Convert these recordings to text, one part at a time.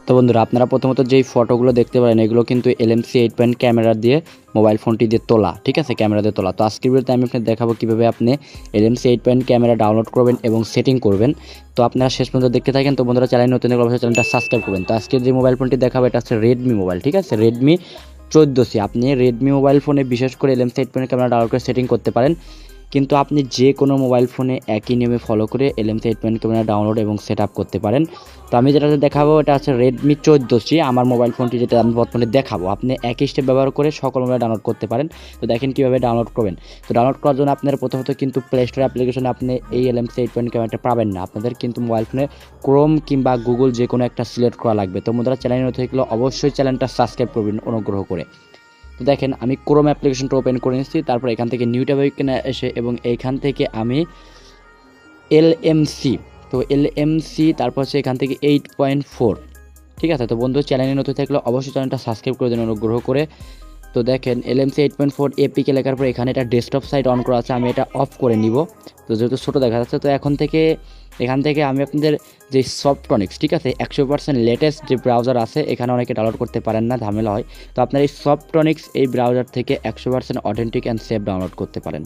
তো বন্ধুরা, আপনারা প্রথমত যেই ফটোগুলো দেখতে পারেন এগুলো কিন্তু LMC 8 পয়েন্ট ক্যামেরা দিয়ে মোবাইল ফোনটি দিয়ে তোলা, ঠিক আছে, ক্যামেরা দিয়ে তোলা। তো আজকের ভিডিওতে আমি আপনাদের দেখাবো কীভাবে আপনি LMC 8 পয়েন্ট ক্যামেরা ডাউনলোড করবেন এবং সেটিং করবেন। তো আপনারা শেষ পর্যন্ত দেখতে থাকেন। তো বন্ধুরা, চ্যানেল নতুন হলে অবশ্যই চ্যানেলটা সাবস্ক্রাইব করবেন। তো আজকে যে মোবাইল ফোনটি দেখাবো এটা হচ্ছে রেডমি মোবাইল, ঠিক আছে, রেডমি 14C। আপনি রেডমি মোবাইল ফোনে বিশেষ করে LMC 8 পয়েন্ট ক্যামেরা ডাউনলোড করে সেটিং করতে পারেন, কিন্তু আপনি যে কোনো মোবাইল ফোনে একই নিয়মে ফলো করে LMC 8 পয়েন্ট ক্যামেরা ডাউনলোড এবং সেট আপ করতে পারেন। তো আমি যেটা দেখাবো এটা হচ্ছে রেডমি 14C। আমার মোবাইল ফোনটি যেটা আমি বর্তমানে দেখাবো, আপনি একই স্টেপ ব্যবহার করে সকল মোবাইল ডাউনলোড করতে পারেন। তো দেখেন কীভাবে ডাউনলোড করবেন। তো ডাউনলোড করার জন্য আপনার প্রথমত কিন্তু প্লে স্টোর অ্যাপ্লিকেশনে আপনি এই LMC 8 পয়েন্ট ক্যামেরাটা পাবেন না। আপনাদের কিন্তু মোবাইল ফোনে ক্রোম কিংবা গুগল যে কোনো একটা সিলেক্ট করা লাগবে। তো বন্ধুরা, চ্যানেল নতুন হলে অবশ্যই চ্যানেলটা সাবস্ক্রাইব করবেন অনুগ্রহ করে। তো দেখেন আমি ক্রোম অ্যাপ্লিকেশনটা ওপেন করে নিচ্ছি, তারপর এখান থেকে নিউ ট্যাবে এসে এবং এইখান থেকে আমি LMC, তো LMC তারপর হচ্ছে এখান থেকে 8.4, ঠিক আছে। তো বন্ধু, চ্যানেলে নতুন থাকলে অবশ্যই চ্যানেলটা সাবস্ক্রাইব করে দেন অনুগ্রহ করে। তো দেখেন LMC 8.4 APK লেখার পর এখানে এটা ডেস্কটপ সাইট অন করা আছে, আমি এটা অফ করে নিব। তো যেহেতু ছোটো দেখা যাচ্ছে, তো এখান থেকে আমি আপনাদের যে সফটটনিক্স, ঠিক আছে, 100% লেটেস্ট যে ব্রাউজার আছে, এখানে অনেকে ডাউনলোড করতে পারেন না, ঝামেলা হয়। তো আপনার এই সফটটনিক্স এই ব্রাউজার থেকে 100% অথেন্টিক অ্যান্ড সেফ ডাউনলোড করতে পারেন।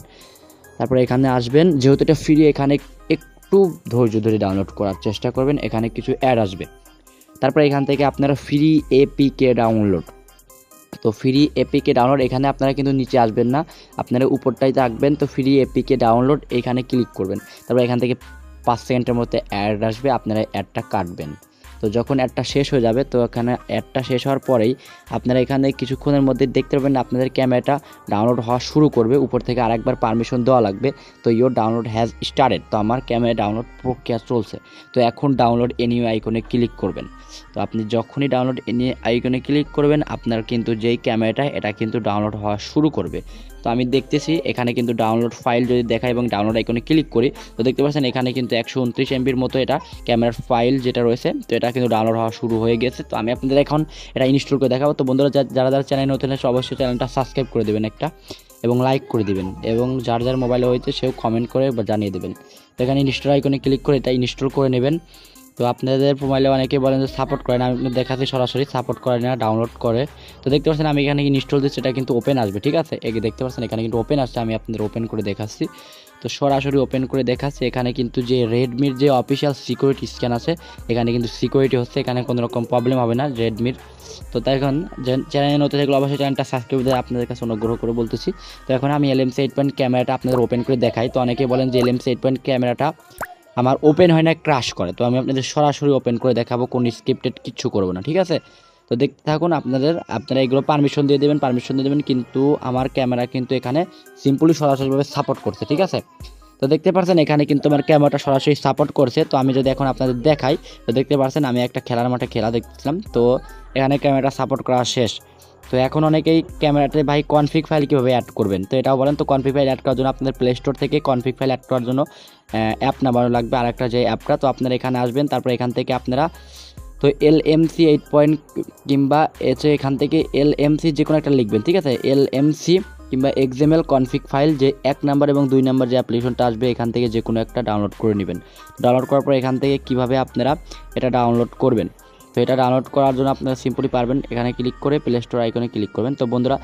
তারপরে এখানে আসবেন, যেহেতু এটা ফ্রি, এখানে একটু ধৈর্য ধরে ডাউনলোড করার চেষ্টা করবেন, এখানে কিছু অ্যাড আসবে। তারপরে এখান থেকে আপনারা ফ্রি APK ডাউনলোড, তো ফ্রি APK ডাউনলোড, এখানে আপনারা কিন্তু নিচে আসবেন না, আপনারা উপরটাই থাকবেন। তো ফ্রি APK ডাউনলোড এখানে ক্লিক করবেন। তারপর এখান থেকে 5 সেকেন্ডের মধ্যে অ্যাড আসবে, আপনারা অ্যাডটা কাটবেন। তো যখন অ্যাডটা শেষ হয়ে যাবে, তো এখানে অ্যাডটা শেষ হওয়ার পরেই আপনারা এখানে কিছুক্ষণের মধ্যে দেখতে পাবেন আপনাদের ক্যামেরাটা ডাউনলোড হওয়া শুরু করবে। উপর থেকে আরেকবার পারমিশন দেওয়া লাগবে। তো ইয়োর ডাউনলোড হ্যাজ স্টার্টেড, তো আমার ক্যামেরা ডাউনলোড প্রক্রিয়া চলছে। তো এখন ডাউনলোড এনিউ আইকনে ক্লিক করবেন। তো আপনি যখনই ডাউনলোড এনিউ আইকনে ক্লিক করবেন, আপনার কিন্তু যেই ক্যামেরাটা এটা কিন্তু ডাউনলোড হওয়া শুরু করবে। তো আমি দেখতেছি এখানে কিন্তু ডাউনলোড ফাইল যদি দেখাই এবং ডাউনলোড আইকনে ক্লিক করি, তো দেখতে পাচ্ছেন এখানে কিন্তু 129 MBর মতো এটা ক্যামেরার ফাইল যেটা রয়েছে, তো এটা কিন্তু ডাউনলোড হওয়া শুরু হয়ে গেছে। তো আমি আপনাদের এখন এটা ইনস্টল করে দেখাবো। তো বন্ধুরা, যারা চ্যানেল নতুন আছে অবশ্যই চ্যানেলটা সাবস্ক্রাইব করে দেবেন একটা, এবং লাইক করে দিবেন, এবং যার মোবাইলে হয়েছে সেও কমেন্ট করে জানিয়ে দেবেন। তো এখানে ইনস্টল আইকনে ক্লিক করে এটা ইনস্টল করে নেবেন। তো আপনাদের মোবাইলে অনেকে বলেন যে সাপোর্ট করে না, আমি দেখাচ্ছি সরাসরি সাপোর্ট করে না, ডাউনলোড করে। তো দেখতে পাচ্ছেন আমি এখানে ইনস্টল দিচ্ছি, এটা কিন্তু ওপেন আসবে, ঠিক আছে, দেখতে পাচ্ছেন এখানে কিন্তু ওপেন আসছে। আমি আপনাদের ওপেন করে দেখাচ্ছি। তো সরাসরি ওপেন করে দেখাচ্ছি, এখানে কিন্তু যে রেডমির যে অফিসিয়াল সিকিউরিটি স্ক্যান আছে, এখানে কিন্তু সিকিউরিটি হচ্ছে, এখানে কোনো রকম প্রবলেম হবে না রেডমির। তো তাই এখন চ্যানেলে নতুন থাকলে অবশ্যই চ্যানেলটা সাবস্ক্রাইব দিয়ে আপনাদের কাছে অনুগ্রহ করে বলতেছি। তো এখন আমি LMC 8 পয়েন্ট ক্যামেরাটা আপনাদের ওপেন করে দেখাই। তো অনেকে বলেন যে LMC 8 পয়েন্ট ক্যামেরাটা আমার ওপেন হয় না, ক্রাশ করে। তো আমি আপনাদের সরাসরি ওপেন করে দেখাবো, কোনো স্ক্রিপ্টেড কিচ্ছু করবো না, ঠিক আছে। তো দেখতে থাকুন। আপনারা এগুলো পারমিশন দিয়ে দেবেন, কিন্তু আমার ক্যামেরা কিন্তু এখানে সিম্পলি সরাসরিভাবে সাপোর্ট করছে, ঠিক আছে। তো দেখতে পাচ্ছেন এখানে কিন্তু আমার ক্যামেরাটা সরাসরি সাপোর্ট করছে। তো আমি যদি এখন আপনাদের দেখাই, তো দেখতে পাচ্ছেন আমি একটা খেলার মাঠে খেলা দেখছিলাম, তো এখানে ক্যামেরাটা সাপোর্ট করা শেষ। তো এখন অনেকেই ক্যামেরাতে ভাই কনফিগ ফাইল কীভাবে অ্যাড করবেন, তো এটাও বলেন। তো কনফিগ ফাইল অ্যাড করার জন্য আপনাদের প্লে স্টোর থেকে কনফিগ ফাইল অ্যাড করার জন্য অ্যাপ নামানো লাগবে, আরেকটা যে অ্যাপটা। তো আপনারা এখানে আসবেন, তারপর এখান থেকে আপনারা তো LMC 8 পয়েন্ট কিংবা এখান থেকে LMC যে কোনো একটা লিখবেন, ঠিক আছে, LMC কিংবা XML কনফিগ ফাইল, যে 1 নাম্বার এবং 2 নাম্বার যে অ্যাপ্লিকেশনটা আসবে, এখান থেকে যে কোনো একটা ডাউনলোড করে নেবেন। ডাউনলোড করার পর এখান থেকে কীভাবে আপনারা এটা ডাউনলোড করবেন, তো এটা ডাউনলোড করার জন্য আপনারা সিম্পলি পারবেন, এখানে ক্লিক করে প্লে স্টোর আইকনে ক্লিক করবেন। তো বন্ধুরা,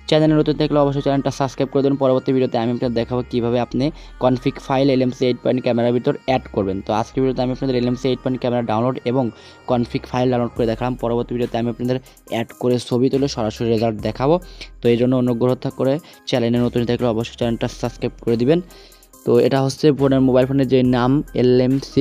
চ্যানেলে নতুন থাকলে অবশ্যই চ্যানেলটা সাবস্ক্রাইব করে দেবেন। পরবর্তী ভিডিওতে আমি আপনাদের দেখাবো কীভাবে আপনি কনফিগ ফাইল LMC 8 পয়েন্ট ক্যামেরার ভিতর অ্যাড করবেন। তো আজকের ভিডিওতে আমি আপনাদের LMC 8 পয়েন্ট ক্যামেরা ডাউনলোড এবং কনফিগ ফাইল ডাউনলোড করে দেখালাম। পরবর্তী ভিডিওতে আমি আপনাদের অ্যাড করে ছবি তুলে সরাসরি রেজাল্ট দেখাবো। তো এই জন্য অনুগ্রহ করে চ্যানেলে নতুন থাকলে অবশ্যই চ্যানেলটা সাবস্ক্রাইব করে দিবেন। তো এটা হচ্ছে মোবাইল ফোনের যে নাম LMC